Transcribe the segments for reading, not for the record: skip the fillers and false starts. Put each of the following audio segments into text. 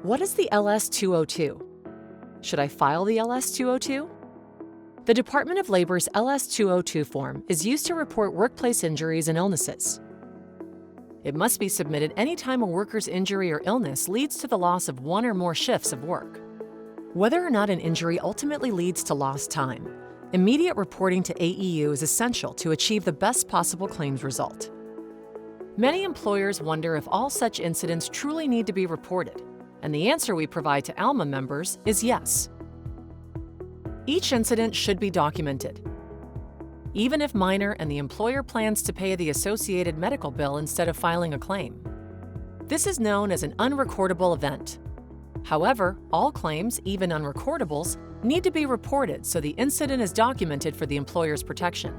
What is the LS-202? Should I file the LS-202? The Department of Labor's LS-202 form is used to report workplace injuries and illnesses. It must be submitted anytime a worker's injury or illness leads to the loss of one or more shifts of work. Whether or not an injury ultimately leads to lost time, immediate reporting to AEU is essential to achieve the best possible claims result. Many employers wonder if all such incidents truly need to be reported, and the answer we provide to ALMA members is yes. Each incident should be documented, even if minor and the employer plans to pay the associated medical bill instead of filing a claim. This is known as an unrecordable event. However, all claims, even unrecordables, need to be reported so the incident is documented for the employer's protection.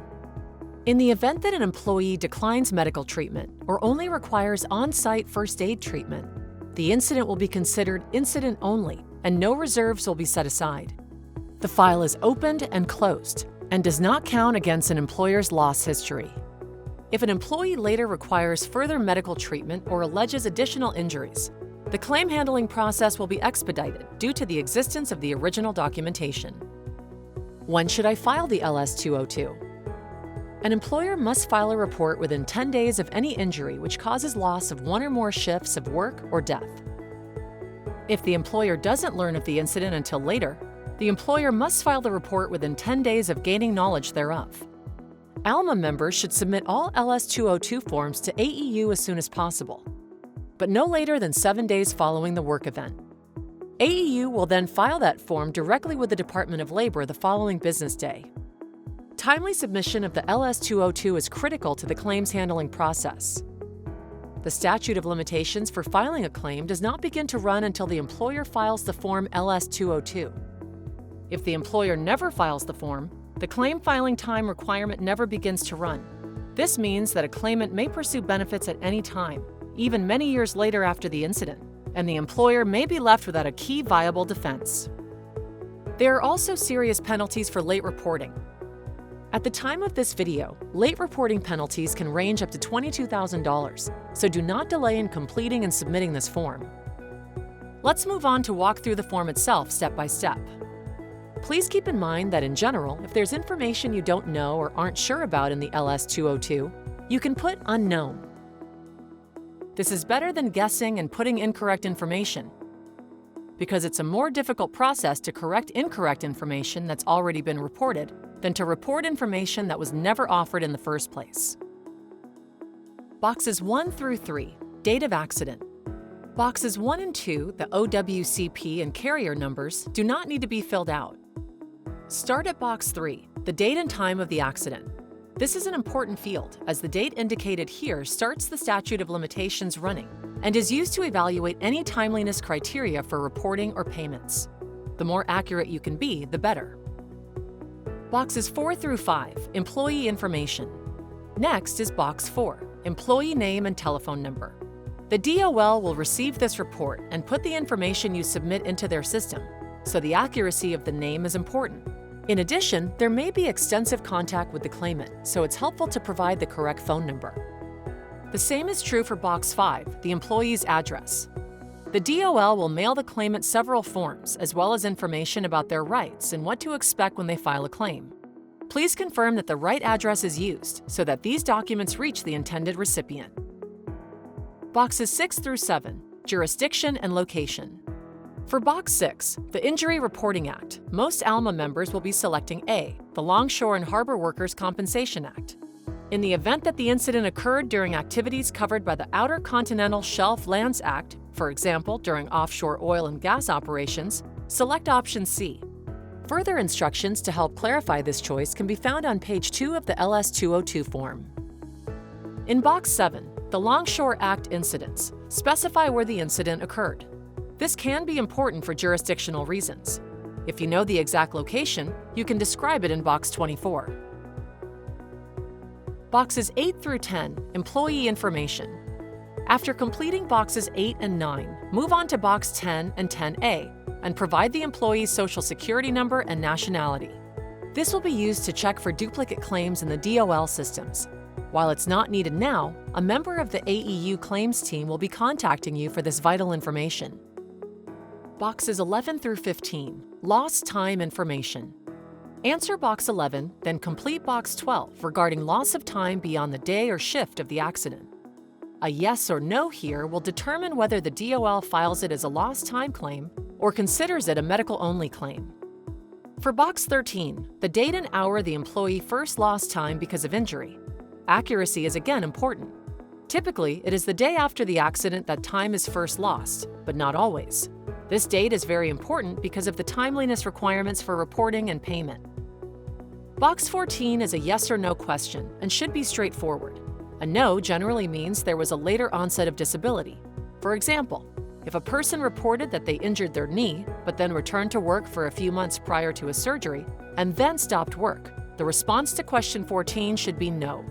In the event that an employee declines medical treatment or only requires on-site first aid treatment, the incident will be considered incident only and no reserves will be set aside. The file is opened and closed and does not count against an employer's loss history. If an employee later requires further medical treatment or alleges additional injuries, the claim handling process will be expedited due to the existence of the original documentation. When should I file the LS-202? An employer must file a report within 10 days of any injury which causes loss of one or more shifts of work or death. If the employer doesn't learn of the incident until later, the employer must file the report within 10 days of gaining knowledge thereof. ALMA members should submit all LS-202 forms to AEU as soon as possible, but no later than 7 days following the work event. AEU will then file that form directly with the Department of Labor the following business day. Timely submission of the LS-202 is critical to the claims handling process. The statute of limitations for filing a claim does not begin to run until the employer files the form LS-202. If the employer never files the form, the claim filing time requirement never begins to run. This means that a claimant may pursue benefits at any time, even many years later after the incident, and the employer may be left without a key viable defense. There are also serious penalties for late reporting. At the time of this video, late reporting penalties can range up to $22,000, so do not delay in completing and submitting this form. Let's move on to walk through the form itself step by step. Please keep in mind that in general, if there's information you don't know or aren't sure about in the LS-202, you can put unknown. This is better than guessing and putting incorrect information, because it's a more difficult process to correct incorrect information that's already been reported than to report information that was never offered in the first place. Boxes 1 through 3, date of accident. Boxes 1 and 2, the OWCP and carrier numbers, do not need to be filled out. Start at box 3, the date and time of the accident. This is an important field, as the date indicated here starts the statute of limitations running and is used to evaluate any timeliness criteria for reporting or payments. The more accurate you can be, the better. Boxes 4 through 5, employee information. Next is box 4, employee name and telephone number. The DOL will receive this report and put the information you submit into their system, so the accuracy of the name is important. In addition, there may be extensive contact with the claimant, so it's helpful to provide the correct phone number. The same is true for box 5, the employee's address. The DOL will mail the claimant several forms, as well as information about their rights and what to expect when they file a claim. Please confirm that the right address is used so that these documents reach the intended recipient. Boxes 6 through 7, jurisdiction and location. For box 6, the Injury Reporting Act, most ALMA members will be selecting A, the Longshore and Harbor Workers' Compensation Act. In the event that the incident occurred during activities covered by the Outer Continental Shelf Lands Act, for example, during offshore oil and gas operations, select option C. Further instructions to help clarify this choice can be found on page 2 of the LS-202 form. In box 7, the Longshore Act incidents, specify where the incident occurred. This can be important for jurisdictional reasons. If you know the exact location, you can describe it in box 24. Boxes 8 through 10, employee information. After completing boxes 8 and 9, move on to box 10 and 10A and provide the employee's social security number and nationality. This will be used to check for duplicate claims in the DOL systems. While it's not needed now, a member of the AEU claims team will be contacting you for this vital information. Boxes 11 through 15, lost time information. Answer box 11, then complete box 12 regarding loss of time beyond the day or shift of the accident. A yes or no here will determine whether the DOL files it as a lost time claim or considers it a medical-only claim. For box 13, the date and hour the employee first lost time because of injury. Accuracy is again important. Typically, it is the day after the accident that time is first lost, but not always. This date is very important because of the timeliness requirements for reporting and payment. Box 14 is a yes or no question and should be straightforward. A no generally means there was a later onset of disability. For example, if a person reported that they injured their knee, but then returned to work for a few months prior to a surgery and then stopped work, the response to question 14 should be no.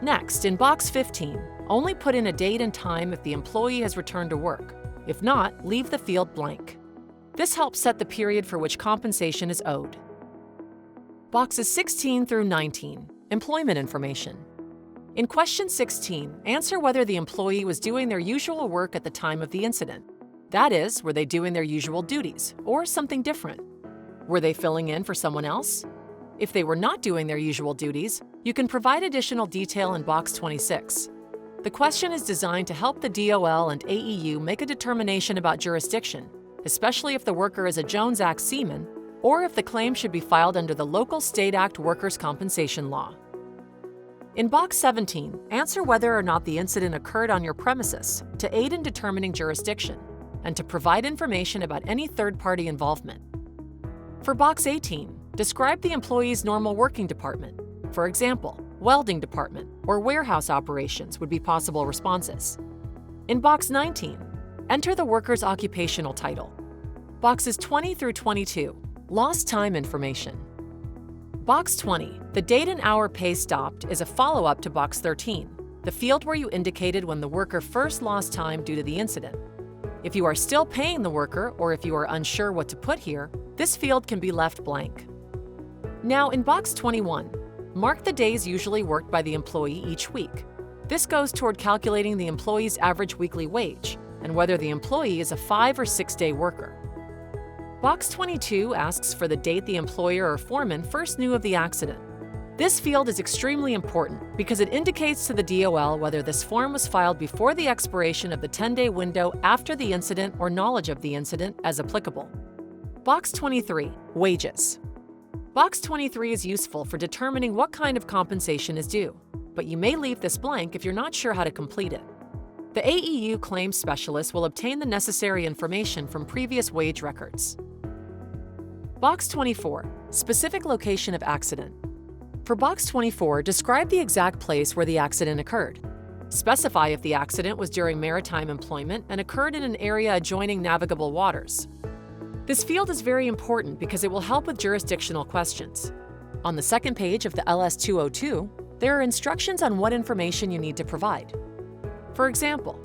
Next, in box 15, only put in a date and time if the employee has returned to work. If not, leave the field blank. This helps set the period for which compensation is owed. Boxes 16 through 19, employment information. In question 16, answer whether the employee was doing their usual work at the time of the incident. That is, were they doing their usual duties, or something different? Were they filling in for someone else? If they were not doing their usual duties, you can provide additional detail in box 26. The question is designed to help the DOL and AEU make a determination about jurisdiction, especially if the worker is a Jones Act seaman or if the claim should be filed under the local state act workers' compensation law. In box 17, answer whether or not the incident occurred on your premises to aid in determining jurisdiction and to provide information about any third-party involvement. For box 18, describe the employee's normal working department. For example, welding department or warehouse operations would be possible responses. In box 19, enter the worker's occupational title. Boxes 20 through 22, lost time information. Box 20, the date and hour pay stopped, is a follow-up to box 13, the field where you indicated when the worker first lost time due to the incident. If you are still paying the worker or if you are unsure what to put here, this field can be left blank. Now in box 21, mark the days usually worked by the employee each week. This goes toward calculating the employee's average weekly wage and whether the employee is a 5- or 6-day worker. Box 22 asks for the date the employer or foreman first knew of the accident. This field is extremely important because it indicates to the DOL whether this form was filed before the expiration of the 10-day window after the incident or knowledge of the incident as applicable. Box 23, wages. Box 23 is useful for determining what kind of compensation is due, but you may leave this blank if you're not sure how to complete it. The AEU claims specialist will obtain the necessary information from previous wage records. Box 24, specific location of accident. For box 24, describe the exact place where the accident occurred. Specify if the accident was during maritime employment and occurred in an area adjoining navigable waters. This field is very important because it will help with jurisdictional questions. On the second page of the LS-202, there are instructions on what information you need to provide. For example,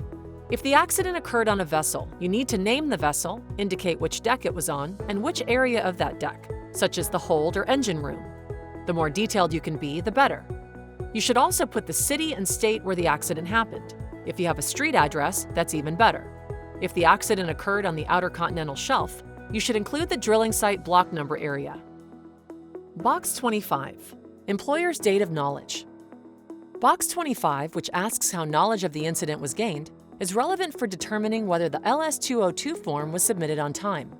if the accident occurred on a vessel, you need to name the vessel, indicate which deck it was on, and which area of that deck, such as the hold or engine room. The more detailed you can be, the better. You should also put the city and state where the accident happened. If you have a street address, that's even better. If the accident occurred on the outer continental shelf, you should include the drilling site block number area. Box 25, employer's date of knowledge. Box 25, which asks how knowledge of the incident was gained, is relevant for determining whether the LS-202 form was submitted on time.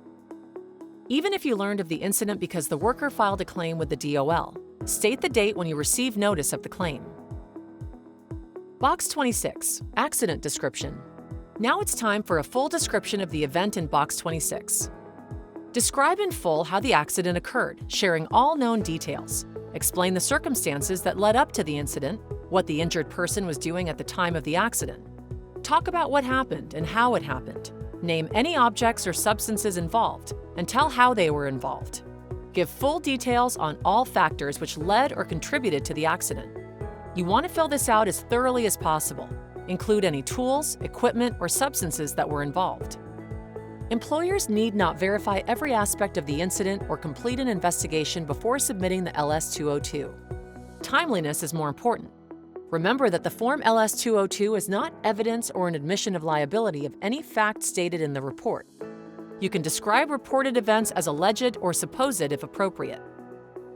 Even if you learned of the incident because the worker filed a claim with the DOL, state the date when you received notice of the claim. Box 26, accident description. Now it's time for a full description of the event in box 26. Describe in full how the accident occurred, sharing all known details. Explain the circumstances that led up to the incident, what the injured person was doing at the time of the accident. Talk about what happened and how it happened. Name any objects or substances involved, and tell how they were involved. Give full details on all factors which led or contributed to the accident. You want to fill this out as thoroughly as possible. Include any tools, equipment, or substances that were involved. Employers need not verify every aspect of the incident or complete an investigation before submitting the LS-202. Timeliness is more important. Remember that the Form LS-202 is not evidence or an admission of liability of any fact stated in the report. You can describe reported events as alleged or supposed if appropriate.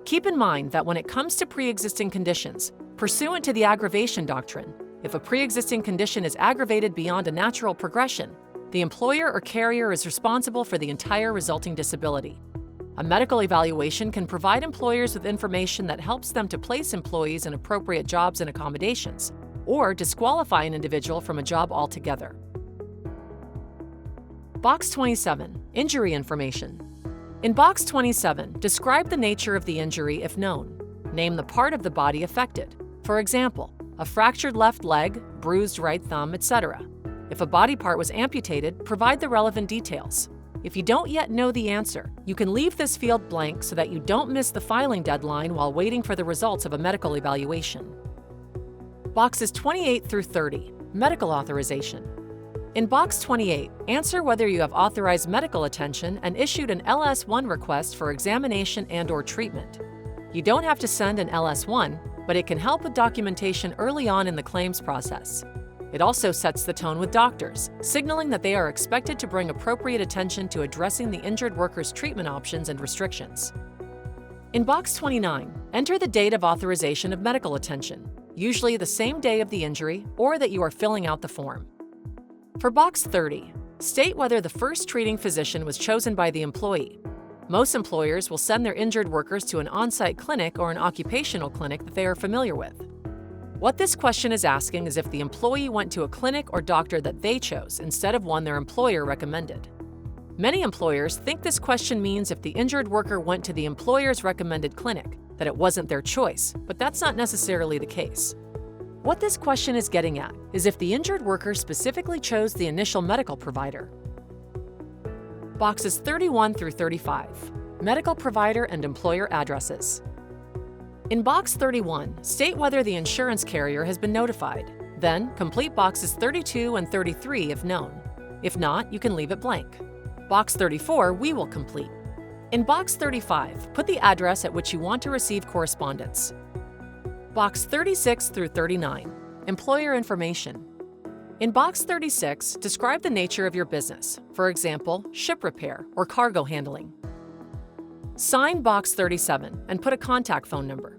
Keep in mind that when it comes to pre-existing conditions, pursuant to the aggravation doctrine, if a pre-existing condition is aggravated beyond a natural progression, the employer or carrier is responsible for the entire resulting disability. A medical evaluation can provide employers with information that helps them to place employees in appropriate jobs and accommodations, or disqualify an individual from a job altogether. Box 27. Injury information. In Box 27, describe the nature of the injury if known. Name the part of the body affected. For example, a fractured left leg, bruised right thumb, etc. If a body part was amputated, provide the relevant details. If you don't yet know the answer, you can leave this field blank so that you don't miss the filing deadline while waiting for the results of a medical evaluation. Boxes 28 through 30. Medical authorization. In Box 28, answer whether you have authorized medical attention and issued an LS-1 request for examination and/or treatment. You don't have to send an LS-1, but it can help with documentation early on in the claims process. It also sets the tone with doctors, signaling that they are expected to bring appropriate attention to addressing the injured worker's treatment options and restrictions. In Box 29, enter the date of authorization of medical attention, usually the same day of the injury or that you are filling out the form. For Box 30, state whether the first treating physician was chosen by the employee. Most employers will send their injured workers to an on-site clinic or an occupational clinic that they are familiar with. What this question is asking is if the employee went to a clinic or doctor that they chose instead of one their employer recommended. Many employers think this question means if the injured worker went to the employer's recommended clinic, that it wasn't their choice, but that's not necessarily the case. What this question is getting at is if the injured worker specifically chose the initial medical provider. Boxes 31 through 35. Medical provider and employer addresses. In Box 31, state whether the insurance carrier has been notified. Then, complete Boxes 32 and 33 if known. If not, you can leave it blank. Box 34 we will complete. In Box 35, put the address at which you want to receive correspondence. Box 36 through 39. Employer information. In Box 36, describe the nature of your business, for example, ship repair or cargo handling. Sign Box 37 and put a contact phone number.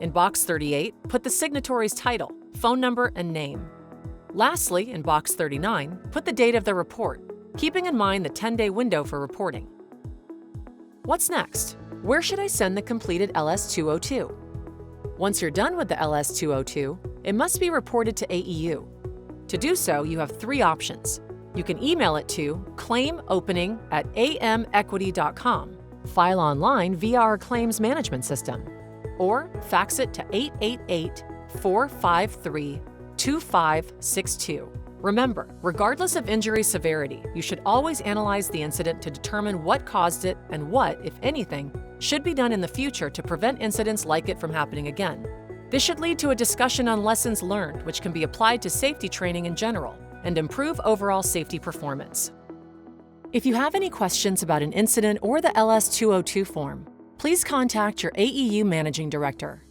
In Box 38, put the signatory's title, phone number, and name. Lastly, in Box 39, put the date of the report, keeping in mind the 10-day window for reporting. What's next? Where should I send the completed LS-202? Once you're done with the LS-202, it must be reported to AEU. To do so, you have three options. You can email it to claimopening@amequity.com, file online via our claims management system, or fax it to 888-453-2562. Remember, regardless of injury severity, you should always analyze the incident to determine what caused it and what, if anything, should be done in the future to prevent incidents like it from happening again. This should lead to a discussion on lessons learned, which can be applied to safety training in general and improve overall safety performance. If you have any questions about an incident or the LS-202 form, please contact your AEU Managing Director.